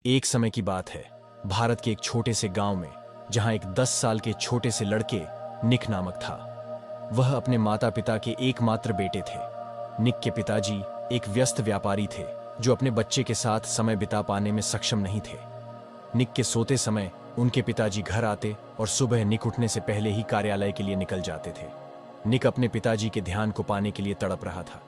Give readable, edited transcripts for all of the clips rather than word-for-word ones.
एक समय की बात है, भारत के एक छोटे से गांव में, जहां एक 10 साल के छोटे से लड़के निक नामक था। वह अपने माता पिता के एकमात्र बेटे थे। निक के पिताजी एक व्यस्त व्यापारी थे जो अपने बच्चे के साथ समय बिता पाने में सक्षम नहीं थे। निक के सोते समय उनके पिताजी घर आते और सुबह निक उठने से पहले ही कार्यालय के लिए निकल जाते थे। निक अपने पिताजी के ध्यान को पाने के लिए तड़प रहा था।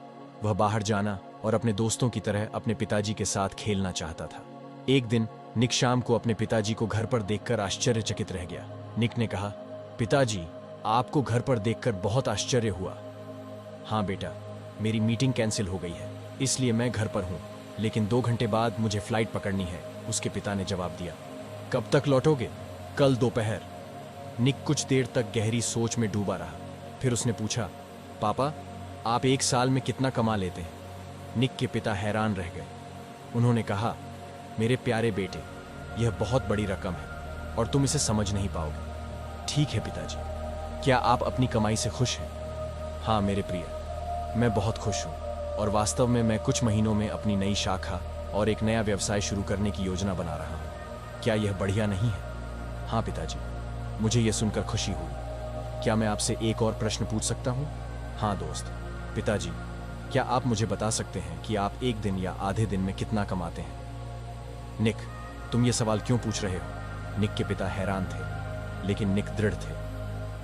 वह बाहर जाना और अपने दोस्तों की तरह अपने पिताजी के साथ खेलना चाहता था। एक दिन निक शाम को अपने पिताजी को घर पर देखकर आश्चर्यचकित रह गया। निक ने कहा, पिताजी, आपको घर पर देखकर बहुत आश्चर्य हुआ। हाँ बेटा, मेरी मीटिंग कैंसिल हो गई है, इसलिए मैं घर पर हूँ, लेकिन 2 घंटे बाद मुझे फ्लाइट पकड़नी है, उसके पिता ने जवाब दिया। कब तक लौटोगे? कल दोपहर। निक कुछ देर तक गहरी सोच में डूबा रहा। फिर उसने पूछा, पापा, आप 1 साल में कितना कमा लेते हैं? निक के पिता हैरान रह गए। उन्होंने कहा, मेरे प्यारे बेटे, यह बहुत बड़ी रकम है और तुम इसे समझ नहीं पाओगे। ठीक है पिताजी, क्या आप अपनी कमाई से खुश हैं? हाँ मेरे प्रिय, मैं बहुत खुश हूँ और वास्तव में मैं कुछ महीनों में अपनी नई शाखा और एक नया व्यवसाय शुरू करने की योजना बना रहा हूँ। क्या यह बढ़िया नहीं है? हाँ पिताजी, मुझे यह सुनकर खुशी हुई। क्या मैं आपसे एक और प्रश्न पूछ सकता हूँ? हाँ दोस्त। पिताजी, क्या आप मुझे बता सकते हैं कि आप एक दिन या आधे दिन में कितना कमाते हैं? निक, तुम ये सवाल क्यों पूछ रहे हो? निक के पिता हैरान थे, लेकिन निक दृढ़ थे।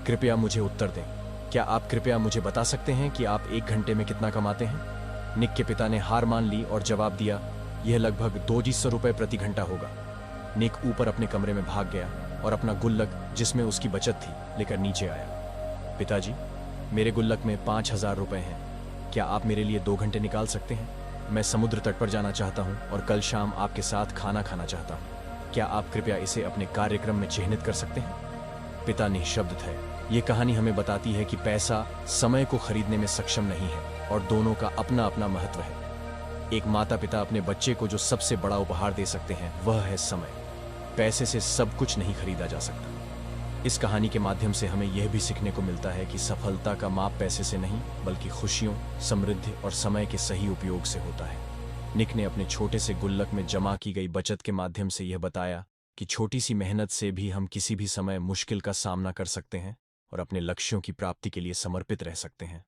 कृपया मुझे उत्तर दें। क्या आप कृपया मुझे बता सकते हैं कि आप 1 घंटे में कितना कमाते हैं? निक के पिता ने हार मान ली और जवाब दिया, यह लगभग 200 रुपये प्रति घंटा होगा। निक ऊपर अपने कमरे में भाग गया और अपना गुल्लक, जिसमें उसकी बचत थी, लेकर नीचे आया। पिताजी, मेरे गुल्लक में 5000 रुपये हैं। क्या आप मेरे लिए 2 घंटे निकाल सकते हैं? मैं समुद्र तट पर जाना चाहता हूँ और कल शाम आपके साथ खाना खाना चाहता हूँ। क्या आप कृपया इसे अपने कार्यक्रम में चिह्नित कर सकते हैं? पिता निःशब्द थे। ये कहानी हमें बताती है कि पैसा समय को खरीदने में सक्षम नहीं है और दोनों का अपना अपना महत्व है। एक माता पिता अपने बच्चे को जो सबसे बड़ा उपहार दे सकते हैं वह है समय। पैसे से सब कुछ नहीं खरीदा जा सकता। इस कहानी के माध्यम से हमें यह भी सीखने को मिलता है कि सफलता का माप पैसे से नहीं, बल्कि खुशियों, समृद्धि और समय के सही उपयोग से होता है। निक ने अपने छोटे से गुल्लक में जमा की गई बचत के माध्यम से यह बताया कि छोटी सी मेहनत से भी हम किसी भी समय मुश्किल का सामना कर सकते हैं और अपने लक्ष्यों की प्राप्ति के लिए समर्पित रह सकते हैं।